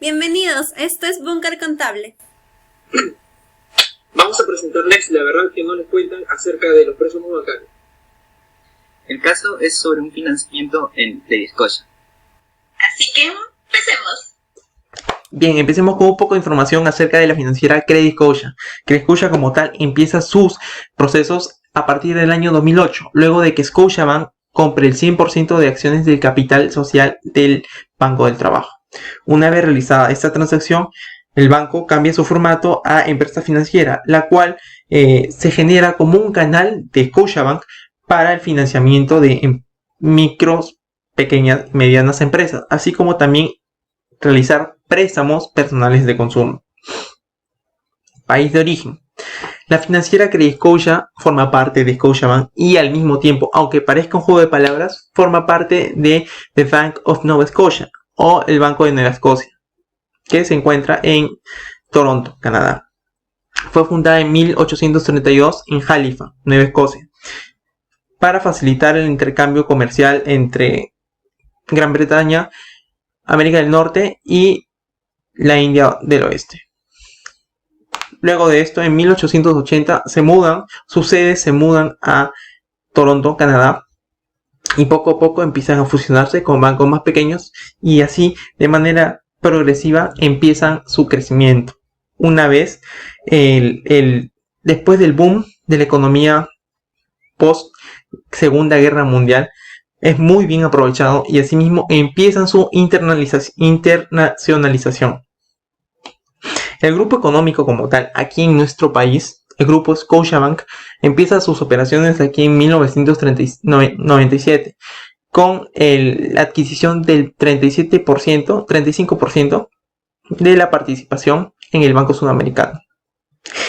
Bienvenidos, esto es Búnker Contable. Vamos a presentarles la verdad que no les cuentan acerca de los préstamos bancarios. El caso es sobre un financiamiento en Credit Scotia. Así que empecemos. Bien, empecemos con un poco de información acerca de la financiera Credit Scotia. Credit Scotia como tal empieza sus procesos a partir del año 2008, luego de que Scotiabank compre el 100% de acciones del capital social del Banco del Trabajo. Una vez realizada esta transacción, el banco cambia su formato a empresa financiera, la cual se genera como un canal de Scotiabank para el financiamiento de micros, pequeñas y medianas empresas, así como también realizar préstamos personales de consumo. País de origen. La financiera Credit Scotia forma parte de Scotiabank y al mismo tiempo, aunque parezca un juego de palabras, forma parte de The Bank of Nova Scotia o el Banco de Nueva Escocia, que se encuentra en Toronto, Canadá. Fue fundada en 1832 en Halifax, Nueva Escocia, para facilitar el intercambio comercial entre Gran Bretaña, América del Norte y la India del Oeste. Luego de esto, en 1880 sus sedes se mudan a Toronto, Canadá, y poco a poco empiezan a fusionarse con bancos más pequeños y así de manera progresiva empiezan su crecimiento. Una vez después del boom de la economía post Segunda Guerra Mundial es muy bien aprovechado y asimismo empiezan su internacionalización. El grupo económico como tal aquí en nuestro país, el grupo Scotiabank, empieza sus operaciones aquí en 1997 con la adquisición del 35% de la participación en el Banco Sudamericano.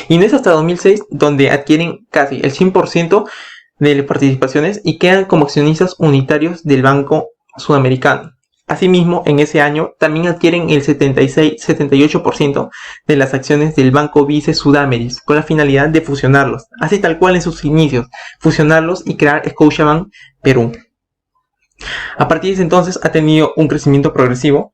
Y no es hasta 2006 donde adquieren casi el 100% de las participaciones y quedan como accionistas unitarios del Banco Sudamericano. Asimismo, en ese año también adquieren el 78% de las acciones del Banco Vice Sudameris con la finalidad de fusionarlos, así tal cual en sus inicios, fusionarlos y crear Scotiabank Perú. A partir de ese entonces ha tenido un crecimiento progresivo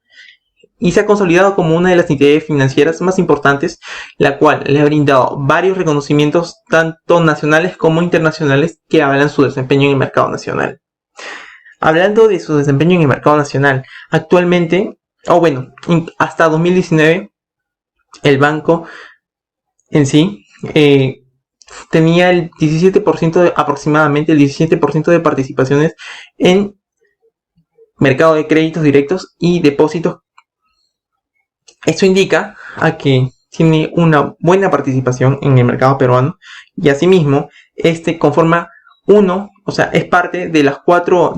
y se ha consolidado como una de las entidades financieras más importantes, la cual le ha brindado varios reconocimientos tanto nacionales como internacionales que avalan su desempeño en el mercado nacional. Hablando de su desempeño en el mercado nacional, actualmente, hasta 2019, el banco en sí tenía el 17%, aproximadamente el 17% de participaciones en mercado de créditos directos y depósitos. Esto indica a que tiene una buena participación en el mercado peruano y asimismo conforma es parte de los cuatro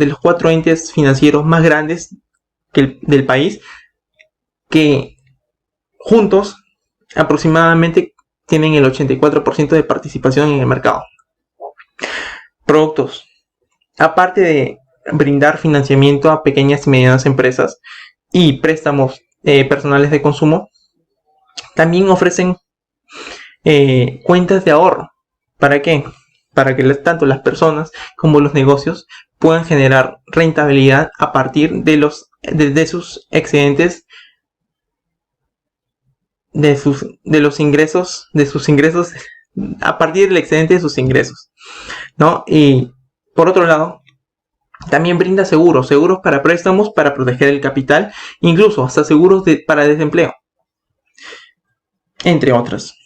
entes financieros más grandes del país, que juntos aproximadamente tienen el 84% de participación en el mercado. Productos. Aparte de brindar financiamiento a pequeñas y medianas empresas y préstamos personales de consumo, también ofrecen cuentas de ahorro. ¿Para qué? Para que tanto las personas como los negocios puedan generar rentabilidad a partir de sus excedentes, de sus ingresos, a partir del excedente de sus ingresos, ¿no? Y por otro lado, también brinda seguros para préstamos, para proteger el capital, incluso hasta seguros para desempleo, entre otros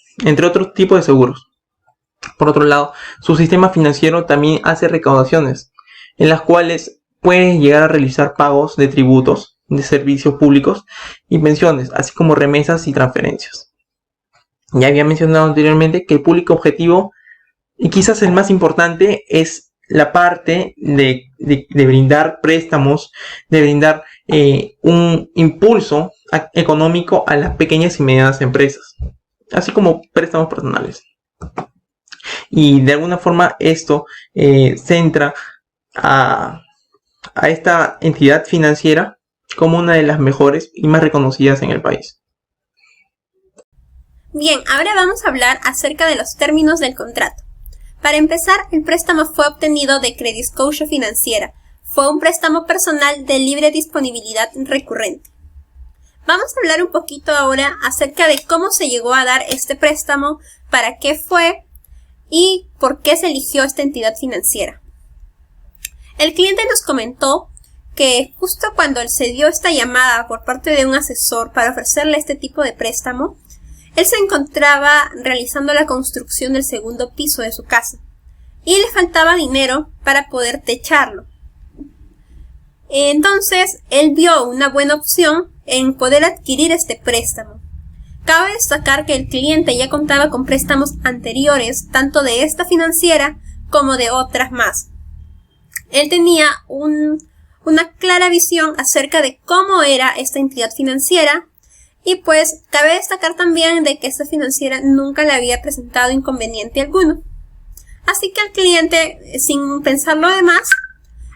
tipos de seguros. Por otro lado, su sistema financiero también hace recaudaciones, en las cuales puede llegar a realizar pagos de tributos, de servicios públicos y pensiones, así como remesas y transferencias. Ya había mencionado anteriormente que el público objetivo, y quizás el más importante, es la parte de brindar préstamos, de brindar un impulso económico a las pequeñas y medianas empresas, así como préstamos personales. Y de alguna forma esto centra a esta entidad financiera como una de las mejores y más reconocidas en el país. Bien, ahora vamos a hablar acerca de los términos del contrato. Para empezar, el préstamo fue obtenido de Credit Scotia Financiera. Fue un préstamo personal de libre disponibilidad recurrente. Vamos a hablar un poquito ahora acerca de cómo se llegó a dar este préstamo, para qué fue y por qué se eligió esta entidad financiera. El cliente nos comentó que justo cuando él se dio esta llamada por parte de un asesor para ofrecerle este tipo de préstamo, él se encontraba realizando la construcción del segundo piso de su casa y le faltaba dinero para poder techarlo. Entonces, él vio una buena opción en poder adquirir este préstamo. Cabe destacar que el cliente ya contaba con préstamos anteriores, tanto de esta financiera como de otras más. Él tenía una clara visión acerca de cómo era esta entidad financiera y pues cabe destacar también de que esta financiera nunca le había presentado inconveniente alguno. Así que el cliente, sin pensarlo de más,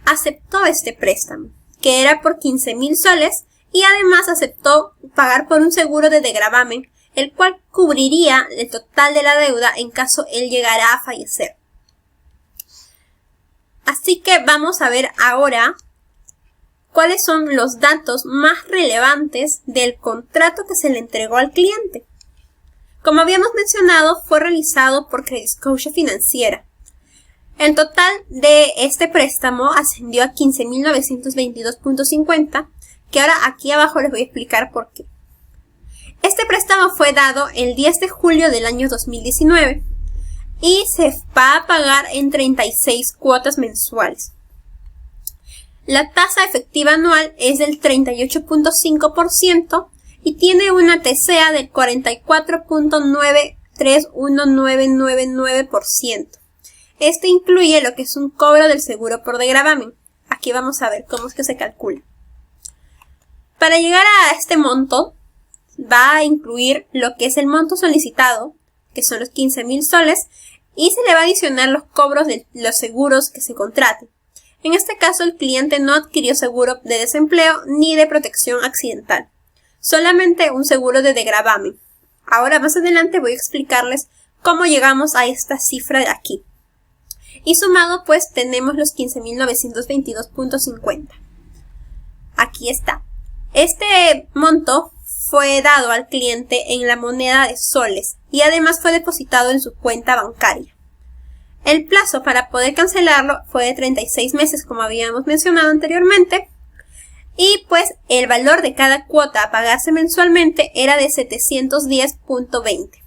aceptó este préstamo, que era por 15.000 soles, y además aceptó pagar por un seguro de degravamen, el cual cubriría el total de la deuda en caso él llegara a fallecer. Así que vamos a ver ahora cuáles son los datos más relevantes del contrato que se le entregó al cliente. Como habíamos mencionado, fue realizado por Credit Scotia Financiera. El total de este préstamo ascendió a 15.922.50, que ahora aquí abajo les voy a explicar por qué. Este préstamo fue dado el 10 de julio del año 2019 y se va a pagar en 36 cuotas mensuales. La tasa efectiva anual es del 38.5% y tiene una TCA del 44.931999%. Este incluye lo que es un cobro del seguro por degravamen. Aquí vamos a ver cómo es que se calcula. Para llegar a este monto, va a incluir lo que es el monto solicitado, que son los 15.000 soles, y se le va a adicionar los cobros de los seguros que se contraten. En este caso, el cliente no adquirió seguro de desempleo ni de protección accidental, solamente un seguro de degravamen. Ahora más adelante voy a explicarles cómo llegamos a esta cifra de aquí. Y sumado pues tenemos los 15.922.50. Aquí está. Este monto fue dado al cliente en la moneda de soles y además fue depositado en su cuenta bancaria. El plazo para poder cancelarlo fue de 36 meses, como habíamos mencionado anteriormente, y pues el valor de cada cuota a pagarse mensualmente era de 710.20.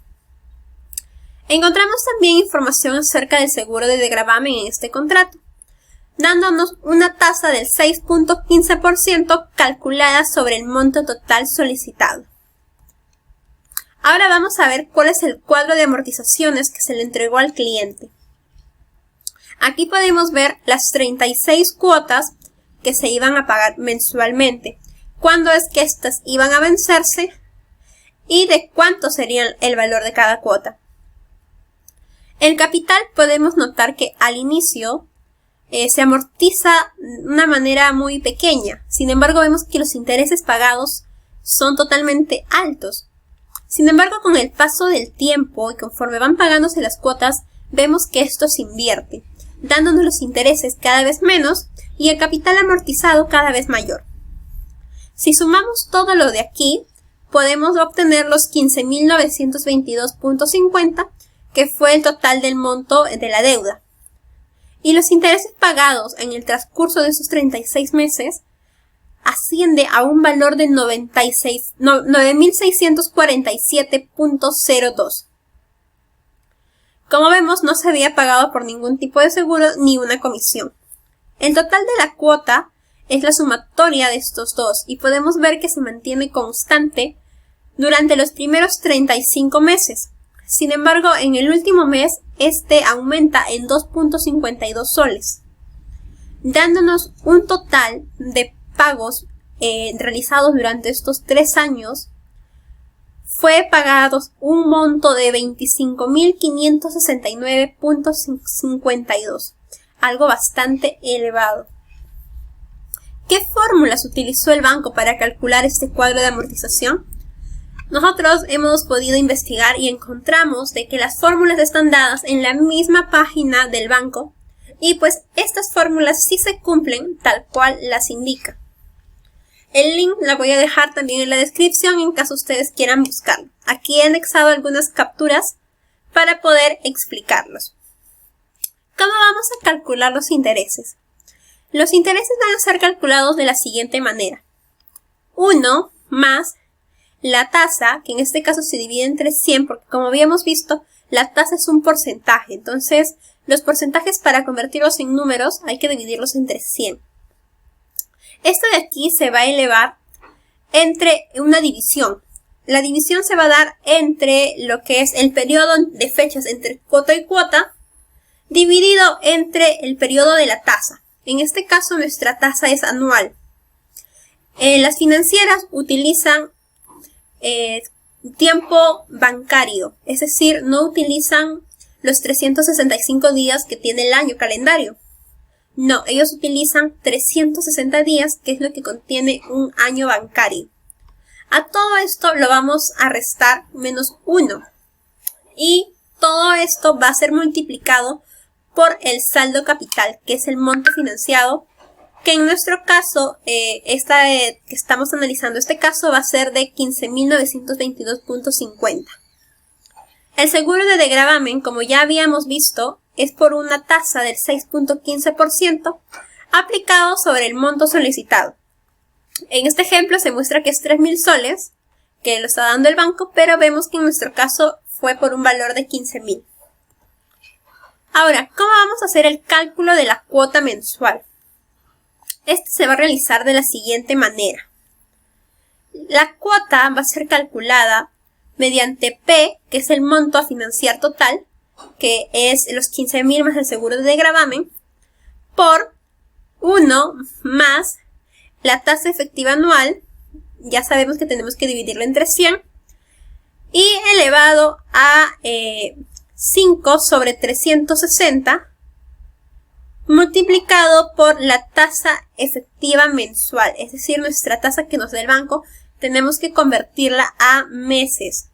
Encontramos también información acerca del seguro de degravamen en este contrato, dándonos una tasa del 6.15% calculada sobre el monto total solicitado. Ahora vamos a ver cuál es el cuadro de amortizaciones que se le entregó al cliente. Aquí podemos ver las 36 cuotas que se iban a pagar mensualmente, cuándo es que estas iban a vencerse y de cuánto sería el valor de cada cuota. El capital podemos notar que al inicio se amortiza de una manera muy pequeña. Sin embargo, vemos que los intereses pagados son totalmente altos. Sin embargo, con el paso del tiempo y conforme van pagándose las cuotas, vemos que esto se invierte, dándonos los intereses cada vez menos y el capital amortizado cada vez mayor. Si sumamos todo lo de aquí, podemos obtener los 15.922.50, que fue el total del monto de la deuda. Y los intereses pagados en el transcurso de esos 36 meses asciende a un valor de 9.647.02. Como vemos, no se había pagado por ningún tipo de seguro ni una comisión. El total de la cuota es la sumatoria de estos dos y podemos ver que se mantiene constante durante los primeros 35 meses. Sin embargo, en el último mes, este aumenta en 2.52 soles, dándonos un total de pagos realizados durante estos 3 años. Fue pagados un monto de 25.569.52, algo bastante elevado. ¿Qué fórmulas utilizó el banco para calcular este cuadro de amortización? Nosotros hemos podido investigar y encontramos de que las fórmulas están dadas en la misma página del banco y pues estas fórmulas sí se cumplen tal cual las indica. El link la voy a dejar también en la descripción en caso ustedes quieran buscarlo. Aquí he anexado algunas capturas para poder explicarlos. ¿Cómo vamos a calcular los intereses? Los intereses van a ser calculados de la siguiente manera. 1 más la tasa, que en este caso se divide entre 100, porque como habíamos visto, la tasa es un porcentaje. Entonces, los porcentajes para convertirlos en números hay que dividirlos entre 100. Esto de aquí se va a elevar entre una división. La división se va a dar entre lo que es el periodo de fechas entre cuota y cuota, dividido entre el periodo de la tasa. En este caso nuestra tasa es anual. Las financieras utilizan tiempo bancario, es decir, no utilizan los 365 días que tiene el año calendario. No, ellos utilizan 360 días, que es lo que contiene un año bancario. A todo esto lo vamos a restar menos 1. Y todo esto va a ser multiplicado por el saldo capital, que es el monto financiado, que en nuestro caso, que estamos analizando este caso, va a ser de 15.922.50. El seguro de degravamen, como ya habíamos visto, es por una tasa del 6.15% aplicado sobre el monto solicitado. En este ejemplo se muestra que es 3.000 soles, que lo está dando el banco, pero vemos que en nuestro caso fue por un valor de 15.000. Ahora, ¿cómo vamos a hacer el cálculo de la cuota mensual? Este se va a realizar de la siguiente manera. La cuota va a ser calculada mediante P, que es el monto a financiar total, que es los 15.000 más el seguro de degravamen, por 1 más la tasa efectiva anual, ya sabemos que tenemos que dividirla entre 100, y elevado a 5 sobre 360, multiplicado por la tasa efectiva mensual, es decir, nuestra tasa que nos da el banco, tenemos que convertirla a meses.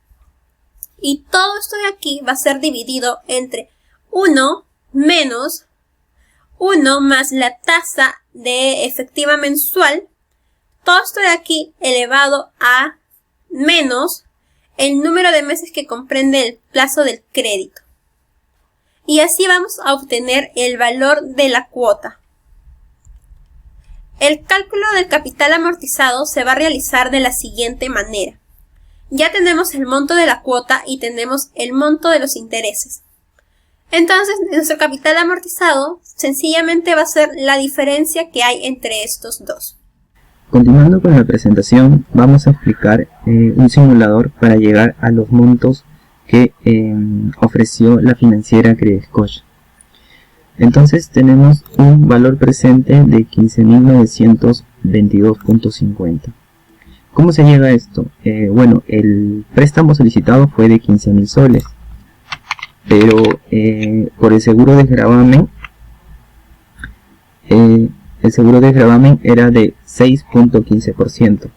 Y todo esto de aquí va a ser dividido entre 1 menos 1 más la tasa de efectiva mensual. Todo esto de aquí elevado a menos el número de meses que comprende el plazo del crédito. Y así vamos a obtener el valor de la cuota. El cálculo del capital amortizado se va a realizar de la siguiente manera. Ya tenemos el monto de la cuota y tenemos el monto de los intereses. Entonces, nuestro capital amortizado sencillamente va a ser la diferencia que hay entre estos dos. Continuando con la presentación, vamos a explicar un simulador para llegar a los montos que ofreció la financiera Crediscoche. Entonces tenemos un valor presente de 15.922.50. ¿Cómo se llega a esto? Bueno, el préstamo solicitado fue de 15.000 soles, pero por el seguro de gravamen, el seguro de gravamen era de 6.15%,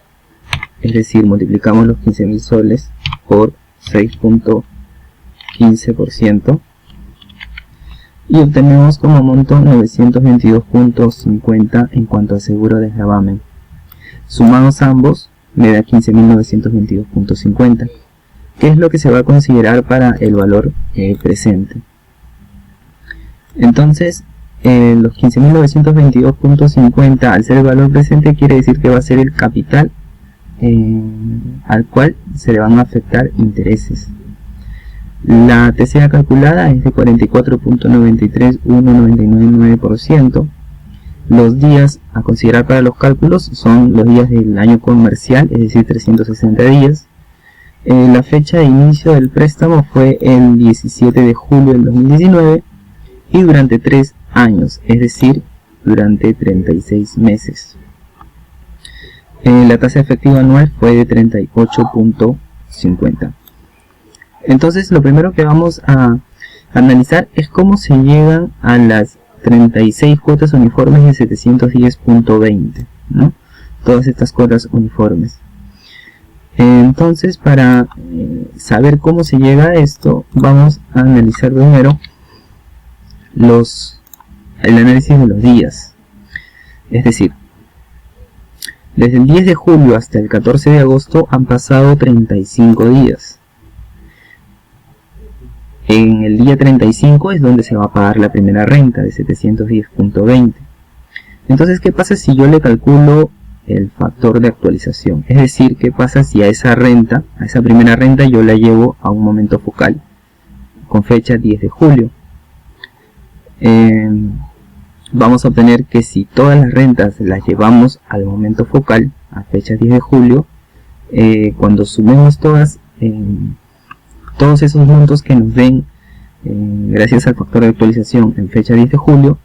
es decir, multiplicamos los 15.000 soles por 6.15% y obtenemos como monto 922.50 en cuanto al seguro de gravamen. Sumados ambos me da 15.922.50, que es lo que se va a considerar para el valor presente. Entonces, los 15.922.50 al ser el valor presente quiere decir que va a ser el capital al cual se le van a afectar intereses. La TCA calculada es de 44.93199%. Los días a considerar para los cálculos son los días del año comercial, es decir, 360 días. La fecha de inicio del préstamo fue el 17 de julio del 2019 y durante 3 años, es decir, durante 36 meses. La tasa efectiva anual fue de 38.50. Entonces, lo primero que vamos a analizar es cómo se llegan a las 36 cuotas uniformes de 710.20, ¿no? Todas estas cuotas uniformes. Entonces, para saber cómo se llega a esto, vamos a analizar primero el análisis de los días. Es decir, Desde el 10 de julio hasta el 14 de agosto han pasado 35 días. En el día 35 es donde se va a pagar la primera renta de 710.20. Entonces, ¿qué pasa si yo le calculo el factor de actualización? Es decir, ¿qué pasa si a esa renta, a esa primera renta, yo la llevo a un momento focal con fecha 10 de julio? Vamos a obtener que si todas las rentas las llevamos al momento focal, a fecha 10 de julio, cuando sumemos todos esos montos que nos den gracias al factor de actualización en fecha 10 de julio,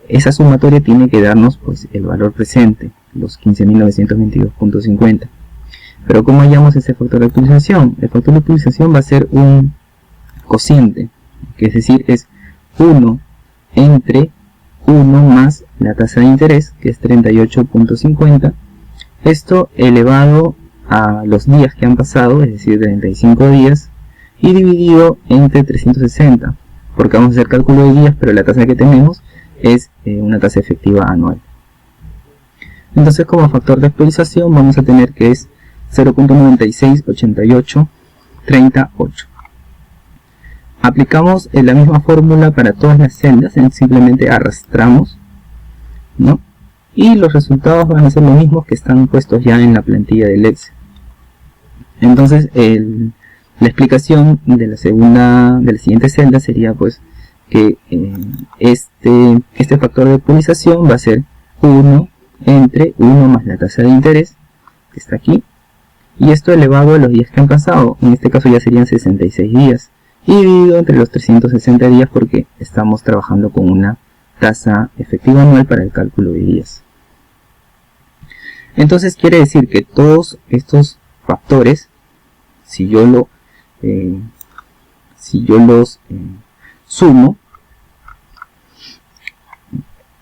esa sumatoria tiene que darnos pues el valor presente, los 15.922.50. Pero ¿cómo hallamos ese factor de actualización? El factor de actualización va a ser un cociente, que es decir, es 1 entre 1 más la tasa de interés, que es 38.50, esto elevado a los días que han pasado, es decir, 35 días, y dividido entre 360, porque vamos a hacer cálculo de días, pero la tasa que tenemos es una tasa efectiva anual. Entonces, como factor de actualización vamos a tener que es 0.968838. Aplicamos la misma fórmula para todas las celdas, simplemente arrastramos, ¿no? Y los resultados van a ser los mismos que están puestos ya en la plantilla del Excel. Entonces, la explicación de la siguiente celda sería pues que este factor de actualización va a ser 1 entre 1 más la tasa de interés, que está aquí, y esto elevado a los días que han pasado, en este caso ya serían 66 días, y dividido entre los 360 días porque estamos trabajando con una tasa efectiva anual para el cálculo de días. Entonces quiere decir que todos estos factores, si yo los sumo,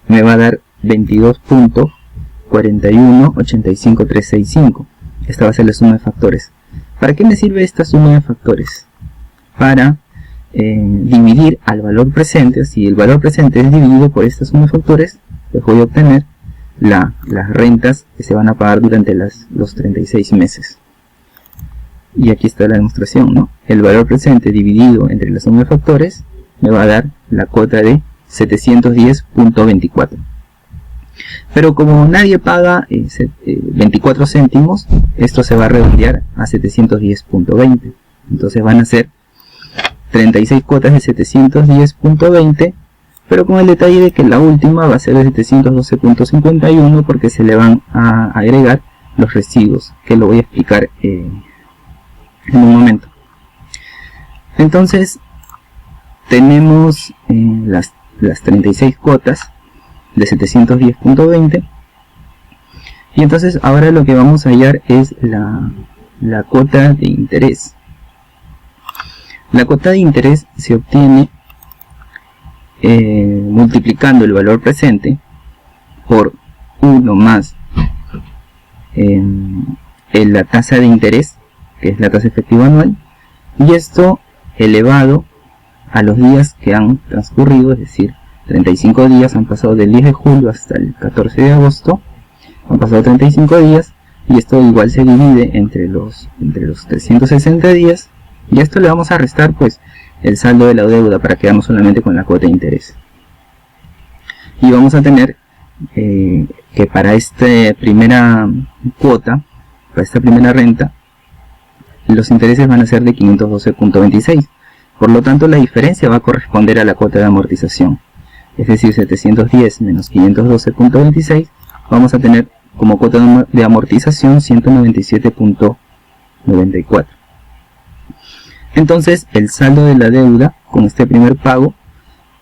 me va a dar 22.4185365. Esta va a ser la suma de factores. ¿Para qué me sirve esta suma de factores? Para dividir al valor presente. Si el valor presente es dividido por esta suma de factores, pues voy a obtener las rentas que se van a pagar durante los 36 meses. Y aquí está la demostración, ¿no? El valor presente dividido entre la suma de factores me va a dar la cuota de 710.24. Pero como nadie paga 24 céntimos, esto se va a redondear a 710.20. Entonces van a ser 36 cuotas de 710.20, pero con el detalle de que la última va a ser de 712.51 porque se le van a agregar los residuos, que lo voy a explicar en un momento. Entonces tenemos las 36 cuotas de 710.20, y entonces ahora lo que vamos a hallar es la cuota de interés. La cuota de interés se obtiene multiplicando el valor presente por 1 más la tasa de interés, que es la tasa efectiva anual, y esto elevado a los días que han transcurrido, es decir, 35 días han pasado del 10 de julio hasta el 14 de agosto, han pasado 35 días, y esto igual se divide entre los 360 días, y a esto le vamos a restar pues el saldo de la deuda para quedarnos solamente con la cuota de interés. Y vamos a tener que para esta primera cuota, para esta primera renta, los intereses van a ser de 512.26. Por lo tanto, la diferencia va a corresponder a la cuota de amortización. Es decir, 710 menos 512.26, vamos a tener como cuota de amortización 197.94. Entonces, el saldo de la deuda con este primer pago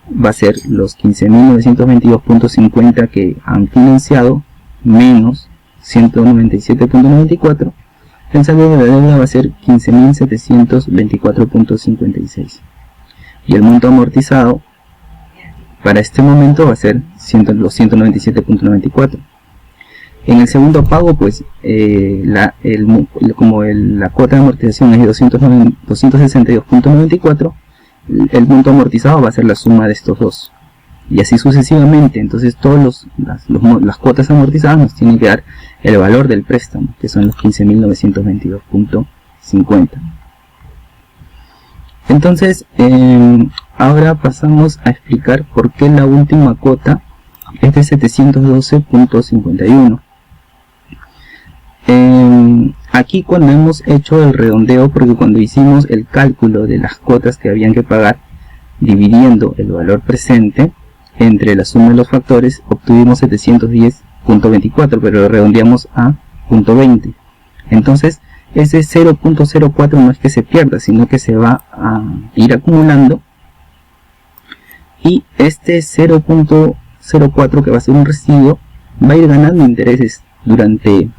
va a ser los 15.922.50 que han financiado menos 197.94. El saldo de la deuda va a ser 15.724.56. Y el monto amortizado para este momento va a ser los 197.94. En el segundo pago, pues, como la cuota de amortización es de 262.94, el monto amortizado va a ser la suma de estos dos. y así sucesivamente. Entonces las cuotas amortizadas nos tienen que dar el valor del préstamo, que son los 15.922.50. Entonces ahora pasamos a explicar por qué la última cuota es de 712.51. Aquí cuando hemos hecho el redondeo, porque cuando hicimos el cálculo de las cuotas que habían que pagar dividiendo el valor presente entre la suma de los factores, obtuvimos 710.24, pero lo redondeamos a 0.20. Entonces ese 0.04 no es que se pierda, sino que se va a ir acumulando, y este 0.04, que va a ser un residuo, va a ir ganando intereses durante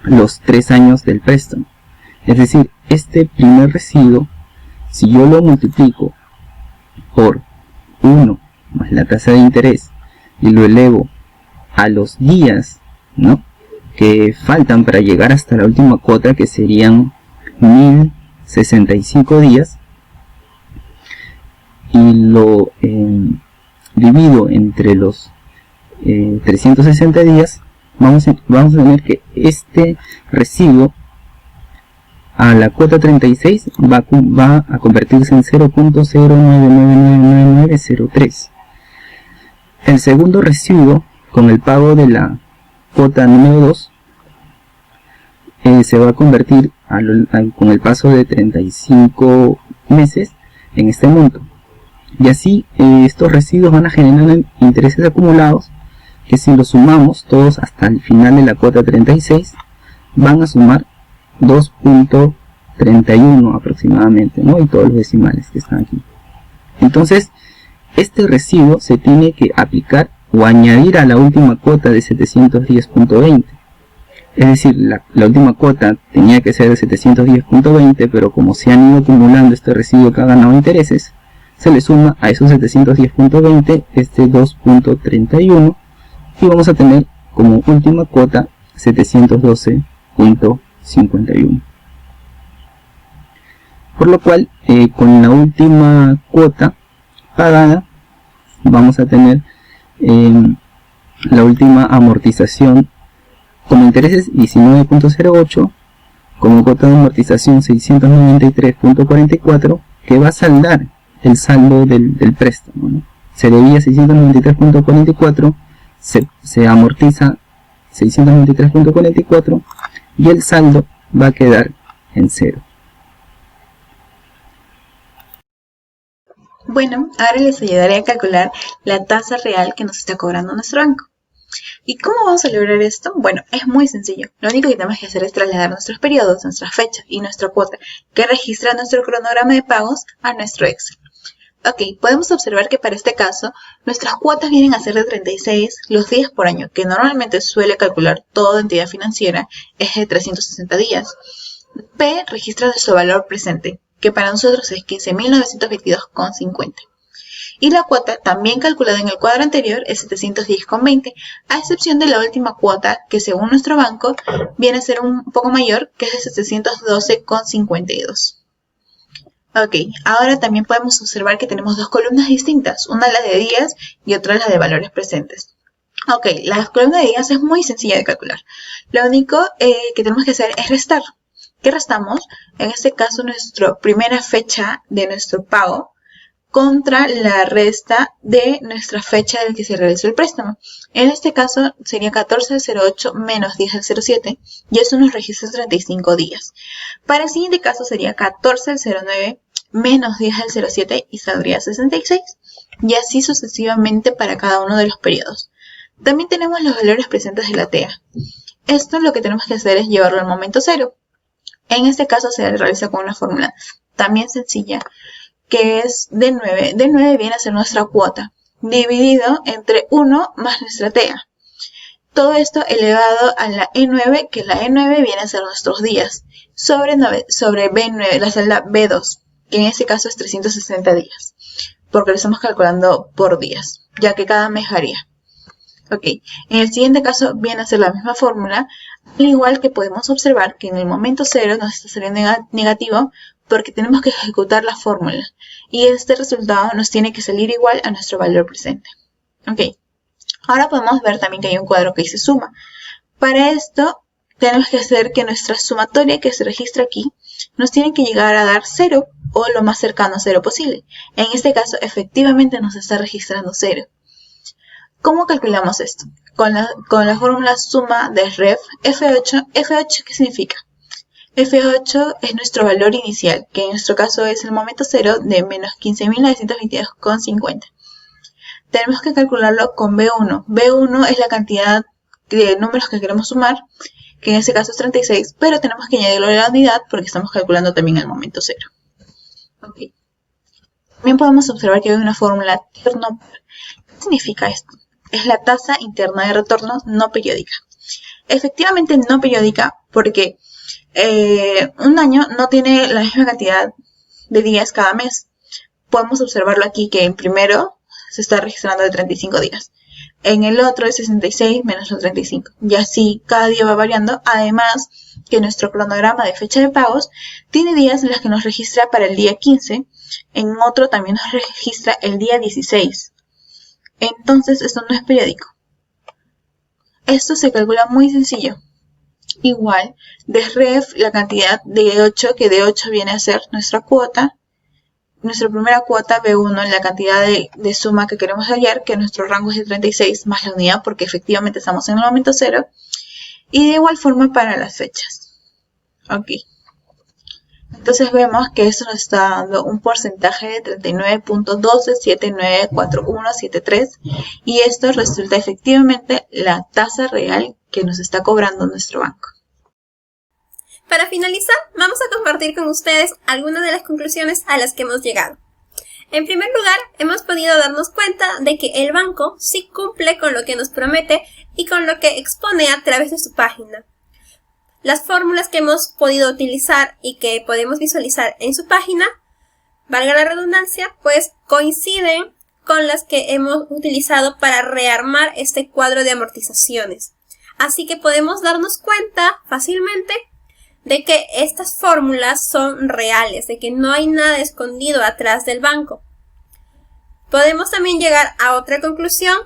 los 3 años del préstamo. Es decir, este primer residuo, si yo lo multiplico por 1 más la tasa de interés y lo elevo a los días, ¿no?, que faltan para llegar hasta la última cuota, que serían 1065 días, y lo divido entre los 360 días, vamos a tener que este residuo a la cuota 36 va a convertirse en 0.09999903. El segundo residuo, con el pago de la cuota número 2, se va a convertir con el paso de 35 meses en este monto. Y así estos residuos van a generar intereses acumulados, que si los sumamos todos hasta el final de la cuota 36 van a sumar 2.31 aproximadamente, ¿no?, y todos los decimales que están aquí. Entonces este residuo se tiene que aplicar o añadir a la última cuota de 710.20. Es decir, la última cuota tenía que ser de 710.20, pero como se han ido acumulando este residuo que ha ganado intereses, se le suma a esos 710.20 este 2.31, y vamos a tener como última cuota 712.51. Por lo cual, con la última cuota pagada, vamos a tener la última amortización como intereses 19.08, como cuota de amortización 693.44, que va a saldar el saldo del préstamo, ¿no? Se debía 693.44, se amortiza 693.44 y el saldo va a quedar en 0. Bueno, ahora les ayudaré a calcular la tasa real que nos está cobrando nuestro banco. ¿Y cómo vamos a lograr esto? Bueno, es muy sencillo. Lo único que tenemos que hacer es trasladar nuestros periodos, nuestras fechas y nuestra cuota que registra nuestro cronograma de pagos a nuestro Excel. Ok, podemos observar que para este caso, nuestras cuotas vienen a ser de 36, los días por año, que normalmente suele calcular toda entidad financiera, es de 360 días. P registra nuestro valor presente, que para nosotros es 15.922,50. Y la cuota, también calculada en el cuadro anterior, es 710,20, a excepción de la última cuota, que según nuestro banco, viene a ser un poco mayor, que es de 712,52. Ok, ahora también podemos observar que tenemos dos columnas distintas, una la de días y otra la de valores presentes. Ok, la columna de días es muy sencilla de calcular. Lo único que tenemos que hacer es restar. ¿Qué restamos? En este caso, nuestra primera fecha de nuestro pago contra la resta de nuestra fecha en que se realizó el préstamo. En este caso sería 14 del 08 menos 10 del 07 y eso nos registra 35 días. Para el siguiente caso sería 14 del 09 menos 10 del 07 y saldría 66 y así sucesivamente para cada uno de los periodos. También tenemos los valores presentes de la TEA. Esto lo que tenemos que hacer es llevarlo al momento cero. En este caso se realiza con una fórmula también sencilla, que es D9. D9 viene a ser nuestra cuota, dividido entre 1 más nuestra TEA. Todo esto elevado a la E9, que la E9 viene a ser nuestros días, sobre B9, la celda B2, que en este caso es 360 días, porque lo estamos calculando por días, ya que cada mes varía. Ok, en el siguiente caso viene a ser la misma fórmula, al igual que podemos observar que en el momento 0 nos está saliendo negativo porque tenemos que ejecutar la fórmula y este resultado nos tiene que salir igual a nuestro valor presente. Ok, ahora podemos ver también que hay un cuadro que dice suma. Para esto tenemos que hacer que nuestra sumatoria que se registra aquí nos tiene que llegar a dar 0 o lo más cercano a 0 posible. En este caso, efectivamente nos está registrando 0. ¿Cómo calculamos esto? Con la fórmula suma de ref F8. ¿F8 qué significa? F8 es nuestro valor inicial, que en nuestro caso es el momento 0 de menos 15.922,50. Tenemos que calcularlo con B1. B1 es la cantidad de números que queremos sumar, que en este caso es 36, pero tenemos que añadirlo a la unidad porque estamos calculando también el momento 0. Okay. También podemos observar que hay una fórmula Tirnopol. ¿Qué significa esto? Es la tasa interna de retorno no periódica. Efectivamente no periódica porque un año no tiene la misma cantidad de días cada mes. Podemos observarlo aquí que en primero se está registrando de 35 días. En el otro es 66 menos los 35. Y así cada día va variando. Además que nuestro cronograma de fecha de pagos tiene días en los que nos registra para el día 15. En otro también nos registra el día 16. Entonces esto no es periódico. Esto se calcula muy sencillo. Igual, de ref la cantidad de 8, que de 8 viene a ser nuestra cuota. Nuestra primera cuota B1, la cantidad de suma que queremos hallar, que nuestro rango es de 36 más la unidad, porque efectivamente estamos en el momento 0. Y de igual forma para las fechas. Ok. Entonces vemos que esto nos está dando un porcentaje de 39.12794173. Y esto resulta efectivamente la tasa real que nos está cobrando nuestro banco. Para finalizar, vamos a compartir con ustedes algunas de las conclusiones a las que hemos llegado. En primer lugar, hemos podido darnos cuenta de que el banco sí cumple con lo que nos promete y con lo que expone a través de su página. Las fórmulas que hemos podido utilizar y que podemos visualizar en su página, valga la redundancia, pues coinciden con las que hemos utilizado para rearmar este cuadro de amortizaciones. Así que podemos darnos cuenta fácilmente de que estas fórmulas son reales, de que no hay nada escondido atrás del banco. Podemos también llegar a otra conclusión,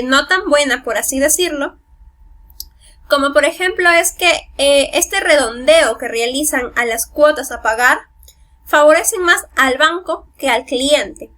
no tan buena por así decirlo, como por ejemplo es que este redondeo que realizan a las cuotas a pagar favorecen más al banco que al cliente.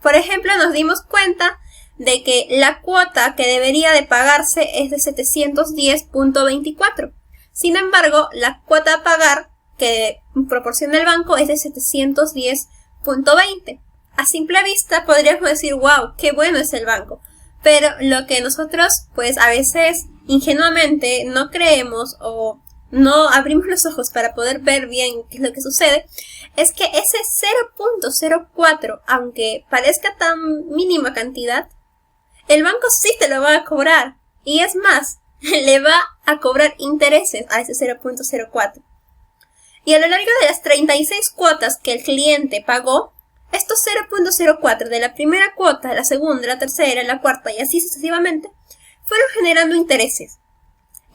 Por ejemplo, nos dimos cuenta de que la cuota que debería de pagarse es de 710.24. Sin embargo, la cuota a pagar que proporciona el banco es de 710.20. A simple vista podríamos decir, wow, qué bueno es el banco. Pero lo que nosotros, pues a veces ingenuamente no creemos o no abrimos los ojos para poder ver bien qué es lo que sucede, es que ese 0.04, aunque parezca tan mínima cantidad, el banco sí te lo va a cobrar. Y es más, le va a cobrar intereses a ese 0.04. Y a lo largo de las 36 cuotas que el cliente pagó, estos 0.04 de la primera cuota, la segunda, la tercera, la cuarta y así sucesivamente, fueron generando intereses.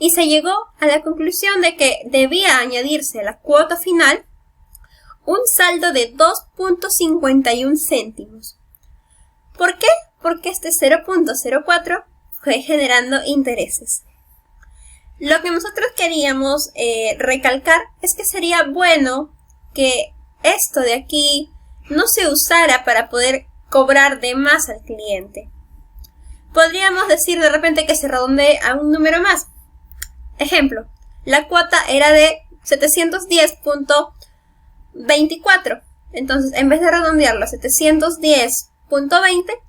Y se llegó a la conclusión de que debía añadirse a la cuota final un saldo de 2.51 céntimos. ¿Por qué? Porque este 0.04 fue generando intereses. Lo que nosotros queríamos recalcar es que sería bueno que esto de aquí no se usara para poder cobrar de más al cliente. Podríamos decir de repente que se redondee a un número más. Ejemplo, la cuota era de 710.24. Entonces, en vez de redondearlo a 710.20,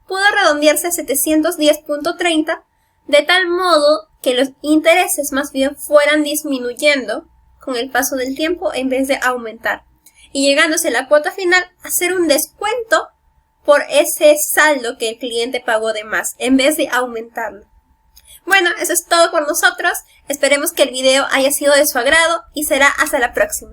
pudo redondearse a 710.30, de tal modo que los intereses más bien fueran disminuyendo con el paso del tiempo en vez de aumentar. Y llegándose la cuota final a hacer un descuento por ese saldo que el cliente pagó de más, en vez de aumentarlo. Bueno, eso es todo por nosotros. Esperemos que el video haya sido de su agrado y será hasta la próxima.